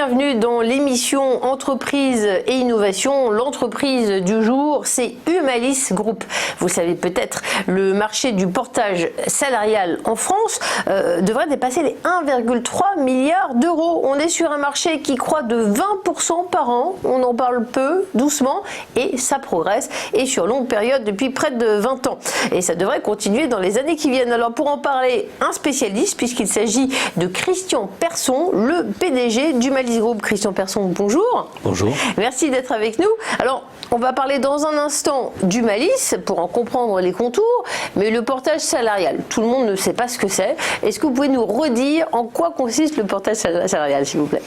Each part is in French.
bienvenue dans l'émission Entreprise et Innovation. L'entreprise du jour, c'est Humalis Group. Vous savez peut-être, le marché du portage salarial en France devrait dépasser les 1,3 milliard d'euros. On est sur un marché qui croît de 20% par an. On en parle peu, doucement, et ça progresse, et sur longue période depuis près de 20 ans. Et ça devrait continuer dans les années qui viennent. Alors pour en parler, un spécialiste, puisqu'il s'agit de Christian Persson, le PDG d'Humalis Group. Christian Persson, bonjour. Bonjour. Merci d'être avec nous. Alors, on va parler dans un instant d'Humalis pour en comprendre les contours, mais le portage salarial, tout le monde ne sait pas ce que c'est. Est-ce que vous pouvez nous redire en quoi consiste le portage salarial, s'il vous plaît?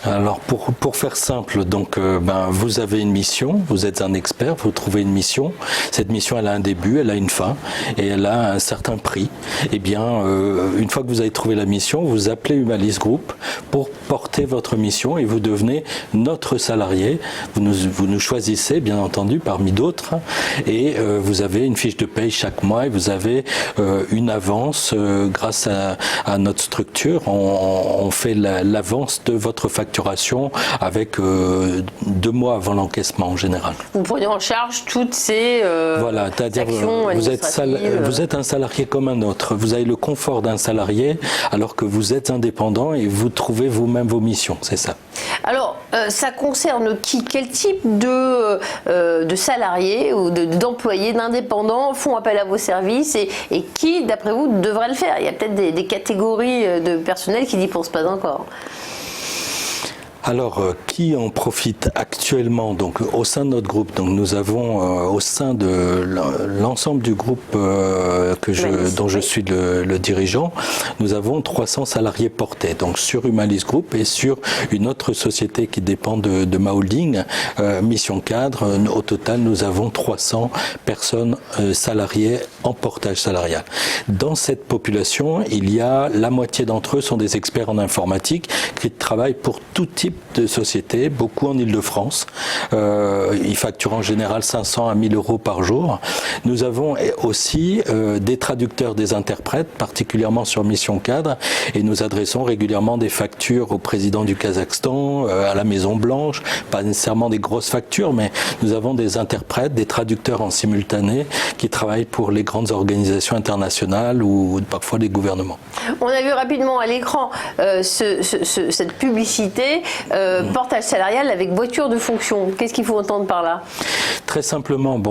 Alors, pour faire simple, donc, vous avez une mission, vous êtes un expert, vous trouvez une mission. Cette mission, elle a un début, elle a une fin, et elle a un certain prix. Eh bien, une fois que vous avez trouvé la mission, vous appelez Humalis Group pour porter votre mission et vous devenez notre salarié. Vous nous choisissez, bien entendu, parmi d'autres, et vous avez une fiche de paye chaque mois et vous avez une avance grâce à notre structure. On fait l'avance de votre facturation avec 2 mois avant l'encaissement en général. Vous prenez en charge toutes ces voilà, c'est-à-dire vous êtes un salarié comme un autre. Vous avez le confort d'un salarié alors que vous êtes indépendant et vous trouvez vous-même vos missions, c'est ça. Alors, ça concerne qui? Quel type de salariés ou d'employés, d'indépendants font appel à vos services et qui, d'après vous, devrait le faire? Il y a peut-être des catégories de personnel qui n'y pensent pas encore. Alors, qui en profite actuellement? Donc, au sein de notre groupe, donc nous avons au sein de l'ensemble du groupe dont je suis le dirigeant, nous avons 300 salariés portés. Donc, sur Humalis Group et sur une autre société qui dépend de ma holding, Mission Cadre. Au total, nous avons 300 personnes salariées en portage salarial. Dans cette population, il y a la moitié d'entre eux sont des experts en informatique qui travaillent pour tout type de sociétés, beaucoup en Île-de-France. Ils facturent en général 500 à 1000 euros par jour. Nous avons aussi des traducteurs, des interprètes, particulièrement sur Mission Cadre, et nous adressons régulièrement des factures au président du Kazakhstan, à la Maison Blanche, pas nécessairement des grosses factures, mais nous avons des interprètes, des traducteurs en simultané qui travaillent pour les grandes organisations internationales ou parfois les gouvernements. On a vu rapidement à l'écran cette publicité portage salarial avec voiture de fonction. Qu'est-ce qu'il faut entendre par là? Très simplement,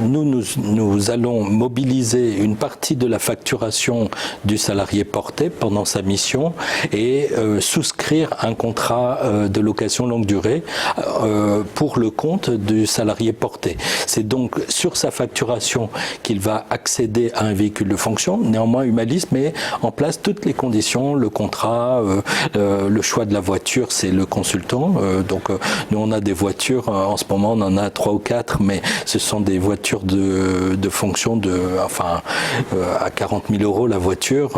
nous allons mobiliser une partie de la facturation du salarié porté pendant sa mission et souscrire un contrat de location longue durée pour le compte du salarié porté. C'est donc sur sa facturation qu'il va accéder à un véhicule de fonction. Néanmoins, Humalis met en place toutes les conditions, le contrat, le choix de la voiture, c'est le consultant. Nous, on a des voitures, en ce moment, on en a 3 ou 4, mais ce sont des voitures de fonction à 40 000 euros la voiture,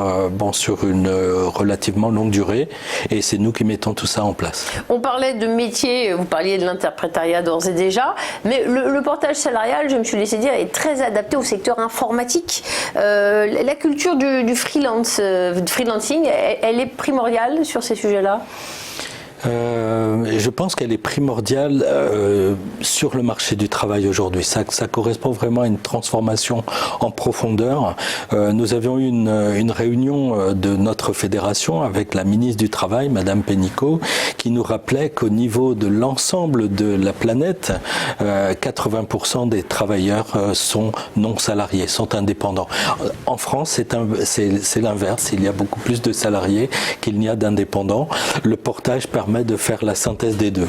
sur une relativement longue durée, et c'est nous qui mettons tout ça en place. On parlait de métier, vous parliez de l'interprétariat d'ores et déjà, mais le portage salarial, je me suis laissé dire, est très adapté au secteur informatique. La culture du freelancing, elle est primordiale sur ces sujets-là? Je pense qu'elle est primordiale sur le marché du travail aujourd'hui. Ça correspond vraiment à une transformation en profondeur. Nous avions eu une réunion de notre fédération avec la ministre du Travail, Madame Pénicaud, qui nous rappelait qu'au niveau de l'ensemble de la planète, 80% des travailleurs sont non salariés, sont indépendants. En France, c'est l'inverse. Il y a beaucoup plus de salariés qu'il n'y a d'indépendants. Le portage permet de faire la synthèse des deux.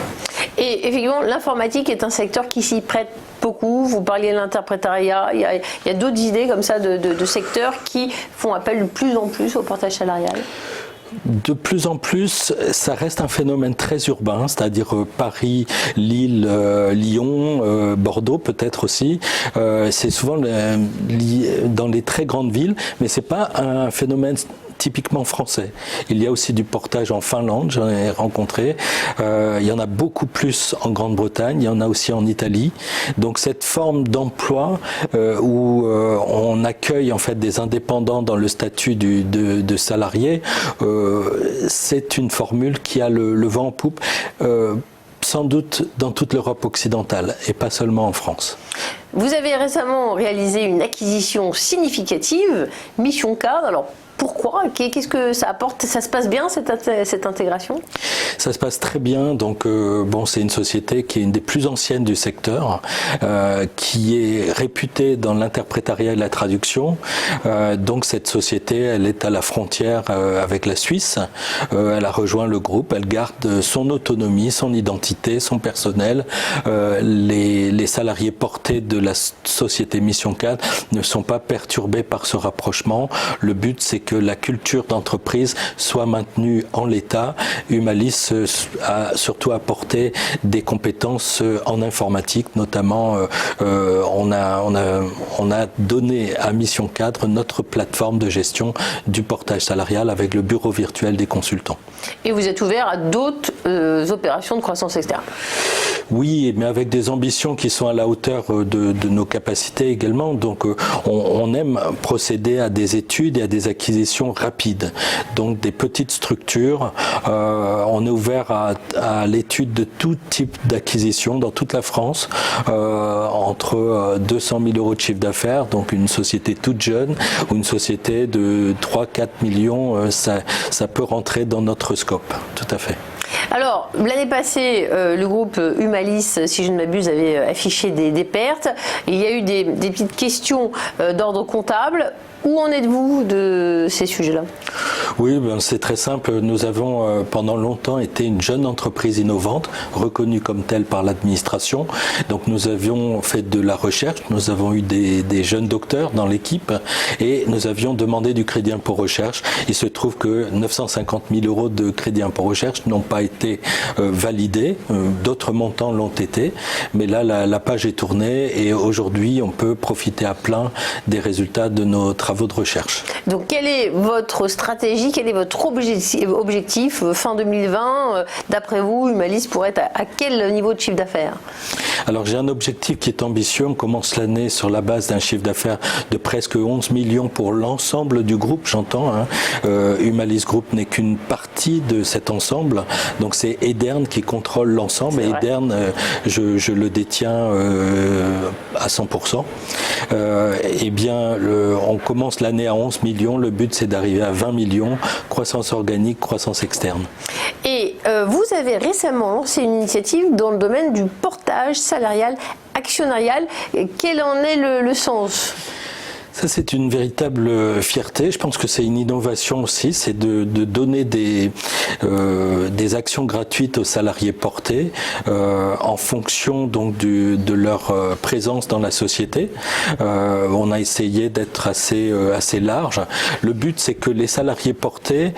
Et effectivement, l'informatique est un secteur qui s'y prête beaucoup. Vous parliez de l'interprétariat. Il y a d'autres idées comme ça de secteurs qui font appel de plus en plus au portage salarial. De plus en plus, ça reste un phénomène très urbain, c'est-à-dire Paris, Lille, Lyon, Bordeaux peut-être aussi. C'est souvent dans les très grandes villes, mais c'est pas un phénomène typiquement français. Il y a aussi du portage en Finlande, j'en ai rencontré. Il y en a beaucoup plus en Grande-Bretagne, il y en a aussi en Italie. Donc cette forme d'emploi où on accueille en fait des indépendants dans le statut de salarié, c'est une formule qui a le vent en poupe. Sans doute dans toute l'Europe occidentale et pas seulement en France. Vous avez récemment réalisé une acquisition significative, Mission Cadre. Alors pourquoi? Qu'est-ce que ça apporte? Ça se passe bien cette intégration? Ça se passe très bien. Donc c'est une société qui est une des plus anciennes du secteur, qui est réputée dans l'interprétariat et la traduction. Donc cette société, elle est à la frontière avec la Suisse. Elle a rejoint le groupe. Elle garde son autonomie, son identité, son personnel. Les salariés portés de la société Mission Cadre ne sont pas perturbés par ce rapprochement. Le but, c'est que la culture d'entreprise soit maintenue en l'état. Humalis a surtout apporté des compétences en informatique, notamment on a donné à Mission Cadre notre plateforme de gestion du portage salarial avec le bureau virtuel des consultants. Et vous êtes ouvert à d'autres opérations de croissance externe? Oui, mais avec des ambitions qui sont à la hauteur de nos capacités également. Donc on aime procéder à des études et à des acquisitions rapides. Donc des petites structures. On est ouvert à l'étude de tout type d'acquisition dans toute la France, entre 200 000 euros de chiffre d'affaires, donc une société toute jeune, ou une société de 3-4 millions, ça peut rentrer dans notre scope, tout à fait. Alors, l'année passée, le groupe Humalis, si je ne m'abuse, avait affiché des pertes. Il y a eu des petites questions d'ordre comptable. Où en êtes-vous de ces sujets-là? Oui, c'est très simple. Nous avons pendant longtemps été une jeune entreprise innovante, reconnue comme telle par l'administration. Donc nous avions fait de la recherche, nous avons eu des jeunes docteurs dans l'équipe et nous avions demandé du crédit impôt recherche. Il se trouve que 950 000 euros de crédit impôt recherche n'ont pas été validés. D'autres montants l'ont été. Mais là, la page est tournée et aujourd'hui, on peut profiter à plein des résultats de nos travaux de recherche. Donc quelle est votre stratégie, quel est votre objectif fin 2020? D'après vous, Humalis pourrait être à quel niveau de chiffre d'affaires? Alors j'ai un objectif qui est ambitieux. On commence l'année sur la base d'un chiffre d'affaires de presque 11 millions pour l'ensemble du groupe, j'entends. Humalis Group n'est qu'une partie de cet ensemble. Donc c'est Edern qui contrôle l'ensemble. Et Edern, je le détiens à 100%. Eh bien, on commence l'année à 11 millions. Le but, c'est d'arriver à 20 millions. Croissance organique, croissance externe. Et vous avez récemment lancé une initiative dans le domaine du portage salarial actionnarial. Quel en est le sens ? Ça, c'est une véritable fierté. Je pense que c'est une innovation aussi, c'est de donner des actions gratuites aux salariés portés en fonction donc de leur présence dans la société. On a essayé d'être assez large. Le but, c'est que les salariés portés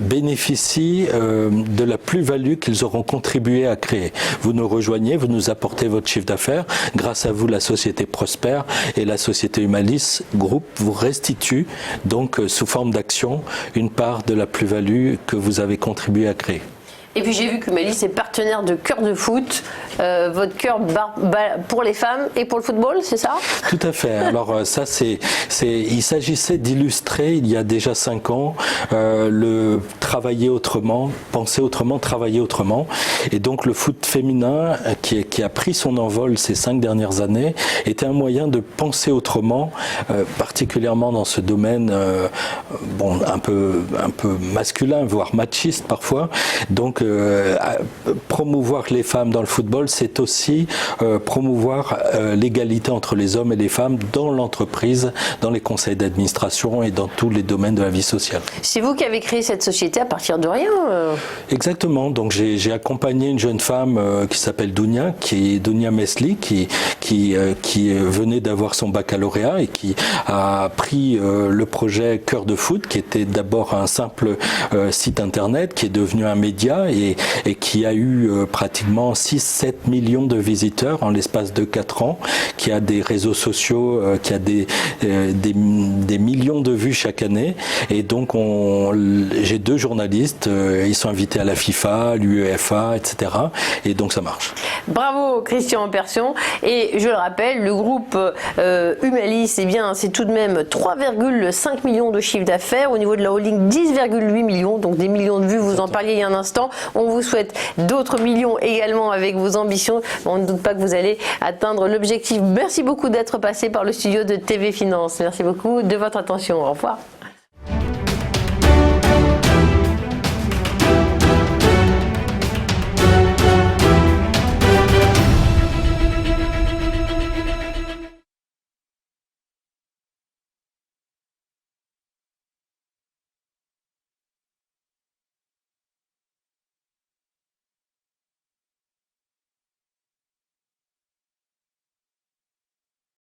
bénéficient de la plus-value qu'ils auront contribué à créer. Vous nous rejoignez, vous nous apportez votre chiffre d'affaires. Grâce à vous, la société prospère et la société Humalis Group vous restitue donc sous forme d'action une part de la plus-value que vous avez contribué à créer. Et puis j'ai vu que Humalis est partenaire de Cœur de Foot. Votre cœur bat pour les femmes et pour le football, c'est ça? Tout à fait. Alors ça, il s'agissait d'illustrer il y a déjà 5 ans le travailler autrement, penser autrement, travailler autrement. Et donc le foot féminin qui a pris son envol ces 5 dernières années était un moyen de penser autrement, particulièrement dans ce domaine un peu masculin, voire machiste parfois. Donc promouvoir les femmes dans le football, c'est aussi promouvoir l'égalité entre les hommes et les femmes dans l'entreprise, dans les conseils d'administration et dans tous les domaines de la vie sociale. C'est vous qui avez créé cette société à partir de rien Exactement. Donc j'ai accompagné une jeune femme qui s'appelle Dounia, Dounia Mesli, qui venait d'avoir son baccalauréat et qui a pris le projet Cœur de Foot, qui était d'abord un simple site internet, qui est devenu un média et qui a eu pratiquement 6-7 millions de visiteurs en l'espace de 4 ans, qui a des réseaux sociaux, qui a des millions de vues chaque année. Et donc j'ai 2 journalistes, ils sont invités à la FIFA, l'UEFA, etc. Et donc ça marche. Bravo Christian Persion. Et je le rappelle, le groupe Humalis, eh bien, c'est tout de même 3,5 millions de chiffre d'affaires. Au niveau de la holding, 10,8 millions, donc des millions de vues, vous en parliez il y a un instant. On vous souhaite d'autres millions également avec vos ambitions. On ne doute pas que vous allez atteindre l'objectif. Merci beaucoup d'être passé par le studio de TV Finance. Merci beaucoup de votre attention. Au revoir.